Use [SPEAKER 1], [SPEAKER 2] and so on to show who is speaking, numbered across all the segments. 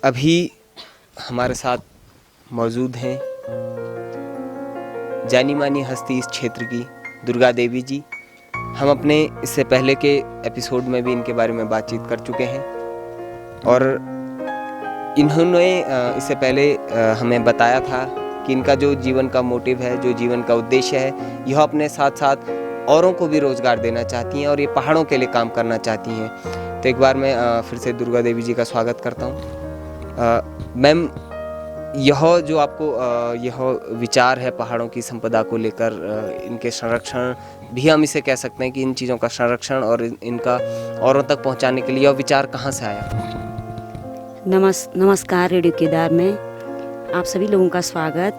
[SPEAKER 1] अभी हमारे साथ मौजूद हैं जानी मानी हस्ती इस क्षेत्र की दुर्गा देवी जी। हम अपने इससे पहले के एपिसोड में भी इनके बारे में बातचीत कर चुके हैं और इन्होंने इससे पहले हमें बताया था कि इनका जो जीवन का मोटिव है, जो जीवन का उद्देश्य है, यह अपने साथ साथ औरों को भी रोज़गार देना चाहती हैं और ये पहाड़ों के लिए काम करना चाहती हैं। तो एक बार मैं फिर से दुर्गा देवी जी का स्वागत करता हूँ। मैम, यह जो आपको यह विचार है पहाड़ों की संपदा को लेकर, इनके संरक्षण भी हम इसे कह सकते हैं कि इन चीज़ों का संरक्षण और इनका औरों तक पहुंचाने के लिए यह विचार कहां से आया?
[SPEAKER 2] नमस्कार रेडियो केदार में आप सभी लोगों का स्वागत।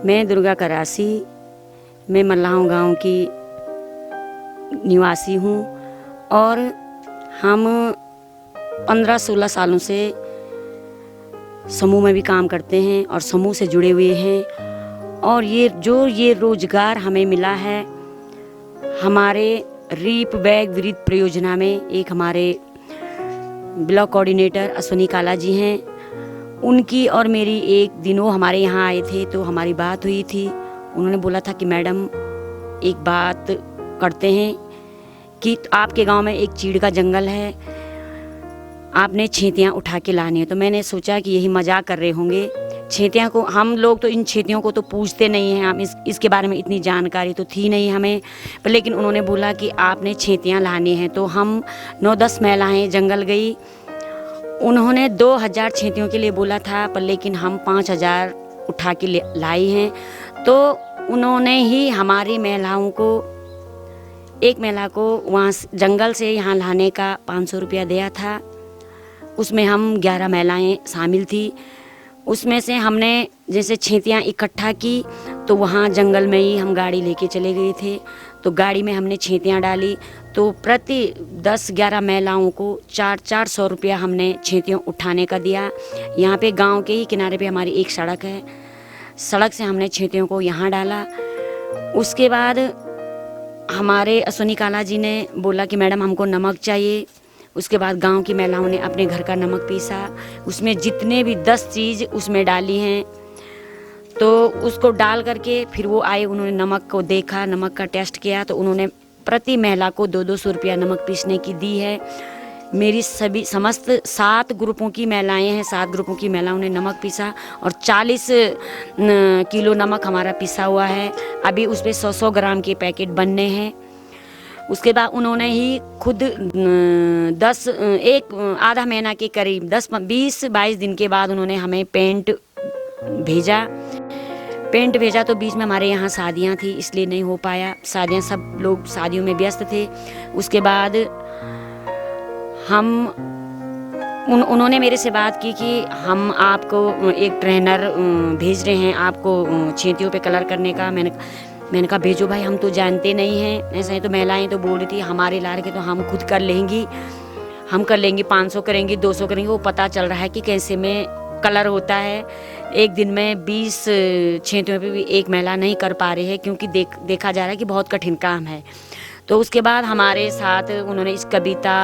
[SPEAKER 2] मैं दुर्गा करासी, मैं मल्लाहों गांव की निवासी हूं और हम 15-16 सालों से समूह में भी काम करते हैं और समूह से जुड़े हुए हैं। और ये रोजगार हमें मिला है हमारे रीप बैग विरिध परियोजना में। एक हमारे ब्लॉक कोऑर्डिनेटर अश्विनी काला जी हैं, उनकी और मेरी एक दिन वो हमारे यहाँ आए थे तो हमारी बात हुई थी। उन्होंने बोला था कि मैडम एक बात करते हैं कि आपके गांव में एक चीड़ का जंगल है, आपने छेतियाँ उठा के लानी है। तो मैंने सोचा कि यही मजाक कर रहे होंगे। छेतियाँ को हम लोग तो इन छेतियों को तो पूछते नहीं हैं, हम इसके बारे में इतनी जानकारी तो थी नहीं हमें, पर लेकिन उन्होंने बोला कि आपने छेतियाँ लानी हैं। तो हम 9-10 महिलाएं जंगल गई। उन्होंने 2000 छेतियों के लिए बोला था, पर लेकिन हम 5000 उठा के लाई हैं। तो उन्होंने ही हमारी महिलाओं को, एक महिला को वहाँ जंगल से यहाँ लाने का 500 रुपया दिया था। उसमें हम 11 महिलाएं शामिल थी। उसमें से हमने जैसे छेतियाँ इकट्ठा की तो वहाँ जंगल में ही हम गाड़ी लेके चले गए थे। तो गाड़ी में हमने छेतियाँ डाली तो प्रति 10-11 महिलाओं को 400 रुपया हमने छेतियाँ उठाने का दिया। यहाँ पे गांव के ही किनारे पे हमारी एक सड़क है, सड़क से हमने छेतियों को यहाँ डाला। उसके बाद हमारे अश्विनी काला जी ने बोला कि मैडम हमको नमक चाहिए। उसके बाद गांव की महिलाओं ने अपने घर का नमक पीसा, उसमें जितने भी 10 चीज़ उसमें डाली हैं। तो उसको डाल करके फिर वो आए, उन्होंने नमक को देखा, नमक का टेस्ट किया। तो उन्होंने प्रति महिला को 200 रुपया नमक पीसने की दी है। मेरी समस्त 7 ग्रुपों की महिलाएं हैं, 7 ग्रुपों की महिलाओं ने नमक पीसा और 40 किलो नमक हमारा पिसा हुआ है। अभी उस पर 100-100 ग्राम के पैकेट बनने हैं। उसके बाद उन्होंने ही खुद आधा महीना के करीब 20-22 दिन के बाद उन्होंने हमें पेंट भेजा। तो बीच में हमारे यहाँ शादियाँ थी, इसलिए नहीं हो पाया। शादियाँ, सब लोग शादियों में व्यस्त थे। उसके बाद उन्होंने मेरे से बात की कि हम आपको एक ट्रेनर भेज रहे हैं आपको छेतियों पे कलर करने का। मैंने कहा भेजो भाई, हम तो जानते नहीं हैं। ऐसा ही तो महिलाएं तो बोल रही थी हमारे लाड़ के तो हम खुद कर लेंगी, 500 करेंगी, 200 करेंगी। वो पता चल रहा है कि कैसे में कलर होता है। एक दिन में 20 छेतियों पे भी एक महिला नहीं कर पा रही है, क्योंकि देखा जा रहा है कि बहुत कठिन काम है। तो उसके बाद हमारे साथ उन्होंने इस कविता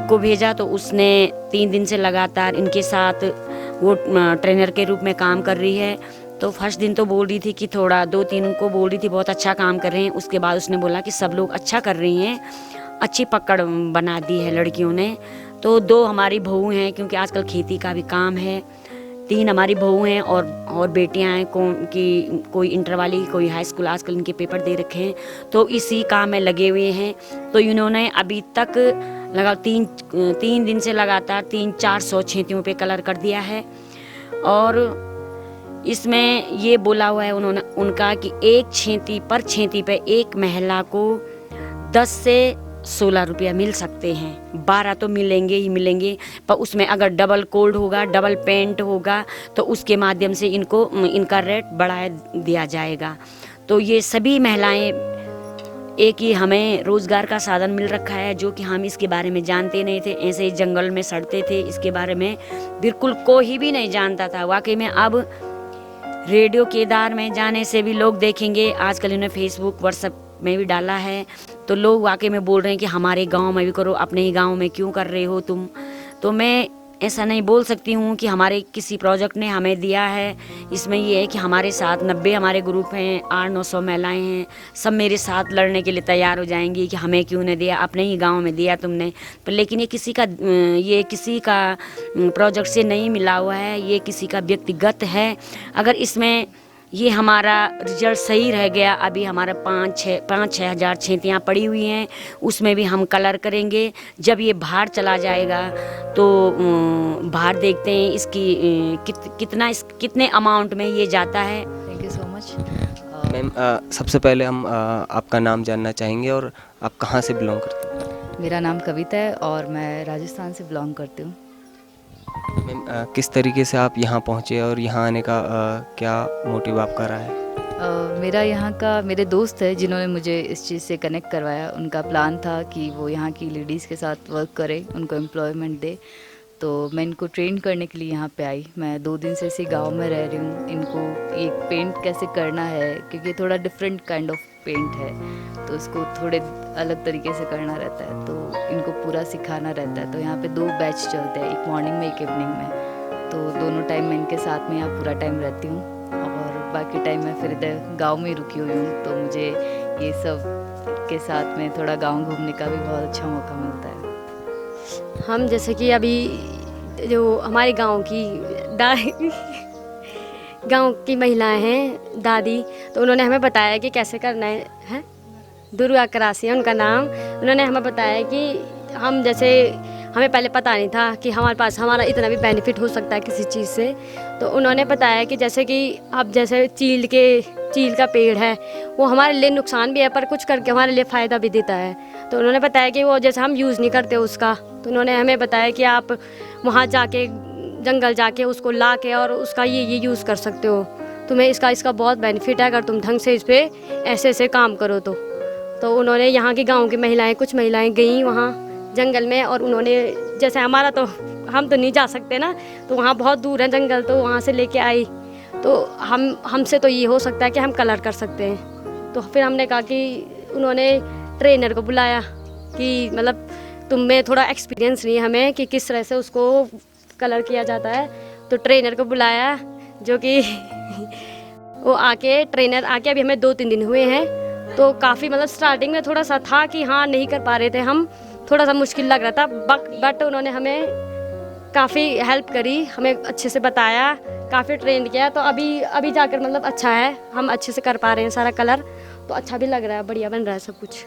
[SPEAKER 2] को भेजा। तो उसने 3 दिन से लगातार इनके साथ वो ट्रेनर के रूप में काम कर रही है। तो फर्स्ट दिन तो बोल रही थी कि थोड़ा 2-3 को बोल रही थी बहुत अच्छा काम कर रहे हैं। उसके बाद उसने बोला कि सब लोग अच्छा कर रही हैं, अच्छी पकड़ बना दी है लड़कियों ने। तो 2 हमारी बहू हैं, क्योंकि आजकल खेती का भी काम है। 3 हमारी बहू हैं और बेटियां हैं, कोई इंटर वाली, कोई हाई स्कूल, आजकल इनके पेपर दे रखे हैं। तो इसी काम में लगे हुए हैं। तो इन्होंने अभी तक 3 दिन से लगातार 300-400 छेतियों पे कलर कर दिया है। और इसमें ये बोला हुआ है उनका कि एक छेती पे एक महिला को 10 से 16 रुपया मिल सकते हैं। 12 तो मिलेंगे ही मिलेंगे, पर उसमें अगर डबल कोल्ड होगा, डबल पेंट होगा, तो उसके माध्यम से इनका रेट बढ़ा दिया जाएगा। तो ये सभी महिलाएं, एक ही हमें रोज़गार का साधन मिल रखा है, जो कि हम इसके बारे में जानते नहीं थे। ऐसे ही जंगल में सड़ते थे, इसके बारे में बिल्कुल कोई भी नहीं जानता था। वाकई में अब रेडियो केदार में जाने से भी लोग देखेंगे, आजकल इन्होंने फेसबुक व्हाट्सएप में भी डाला है, तो लोग वाकई में बोल रहे हैं कि हमारे गांव में भी करो, अपने ही गांव में क्यों कर रहे हो तुम। तो मैं ऐसा नहीं बोल सकती हूँ कि हमारे किसी प्रोजेक्ट ने हमें दिया है। इसमें ये है कि हमारे साथ 90 हमारे ग्रुप हैं, 800-900 महिलाएं हैं, सब मेरे साथ लड़ने के लिए तैयार हो जाएंगी कि हमें क्यों नहीं दिया, अपने ही गांव में दिया तुमने। पर लेकिन ये किसी का प्रोजेक्ट से नहीं मिला हुआ है, ये किसी का व्यक्तिगत है। अगर इसमें ये हमारा रिजल्ट सही रह गया, अभी हमारा 5-6 हज़ार छेतियाँ पड़ी हुई हैं, उसमें भी हम कलर करेंगे। जब ये बाहर चला जाएगा तो बाहर देखते हैं इसकी कितने अमाउंट में ये जाता है।
[SPEAKER 3] Thank you so much.
[SPEAKER 1] Ma'am सबसे पहले हम आपका नाम जानना चाहेंगे और आप कहाँ से बिलोंग करते हैं?
[SPEAKER 3] मेरा नाम कविता है और मैं राजस्थान से बिलोंग करती हूँ।
[SPEAKER 1] मैम किस तरीके से आप यहाँ पहुँचे और यहाँ आने का क्या मोटिव आपका रहा है?
[SPEAKER 3] मेरा यहाँ का मेरे दोस्त है जिन्होंने मुझे इस चीज़ से कनेक्ट करवाया। उनका प्लान था कि वो यहाँ की लेडीज़ के साथ वर्क करें, उनको एम्प्लॉयमेंट दे। तो मैं इनको ट्रेन करने के लिए यहाँ पे आई। मैं 2 दिन से इसी गांव में रह रही हूँ। इनको ये पेंट कैसे करना है, क्योंकि थोड़ा डिफरेंट काइंड ऑफ पेंट है, तो इसको थोड़े अलग तरीके से करना रहता है, तो इनको पूरा सिखाना रहता है। तो यहाँ पे 2 बैच चलते हैं, एक मॉर्निंग में एक इवनिंग में। तो दोनों टाइम मैं इनके साथ में यहाँ पूरा टाइम रहती हूँ और बाकी टाइम मैं फिर इधर गाँव में ही रुकी हुई हूँ। तो मुझे ये सब के साथ में थोड़ा गाँव घूमने का भी बहुत अच्छा मौका मिलता है।
[SPEAKER 4] हम जैसे कि अभी जो हमारे गांव की महिलाएं हैं दादी, तो उन्होंने हमें बताया कि कैसे करना है। दुर्गा करासी है उनका नाम। उन्होंने हमें बताया कि हम जैसे हमें पहले पता नहीं था कि हमारे पास हमारा इतना भी बेनिफिट हो सकता है किसी चीज़ से। तो उन्होंने बताया कि जैसे कि अब जैसे चील का पेड़ है, वो हमारे लिए नुकसान भी है पर कुछ करके हमारे लिए फ़ायदा भी देता है। तो उन्होंने बताया कि वो जैसे हम यूज़ नहीं करते उसका, तो उन्होंने हमें बताया कि आप वहाँ जाके जंगल जाके उसको ला के और उसका ये यूज़ कर सकते हो। तुम्हें इसका बहुत बेनिफिट है अगर तुम ढंग से इस पर ऐसे काम करो तो उन्होंने यहाँ की गाँव की महिलाएँ, कुछ महिलाएँ गई वहाँ जंगल में, और उन्होंने जैसे हम तो नहीं जा सकते ना, तो वहाँ बहुत दूर है जंगल, तो वहाँ से लेके आई। तो हमसे तो ये हो सकता है कि हम कलर कर सकते हैं। तो फिर हमने कहा कि उन्होंने ट्रेनर को बुलाया कि मतलब तुम में थोड़ा एक्सपीरियंस नहीं है हमें कि किस तरह से उसको कलर किया जाता है। तो ट्रेनर को बुलाया, जो कि वो ट्रेनर आके अभी हमें 2-3 दिन हुए हैं। तो काफ़ी मतलब स्टार्टिंग में थोड़ा सा था कि हाँ नहीं कर पा रहे थे हम, थोड़ा सा मुश्किल लग रहा था, बट उन्होंने हमें काफ़ी हेल्प करी, हमें अच्छे से बताया, काफ़ी ट्रेन किया। तो अभी जाकर मतलब अच्छा है, हम अच्छे से कर पा रहे हैं सारा कलर, तो अच्छा भी लग रहा है, बढ़िया बन रहा है सब कुछ।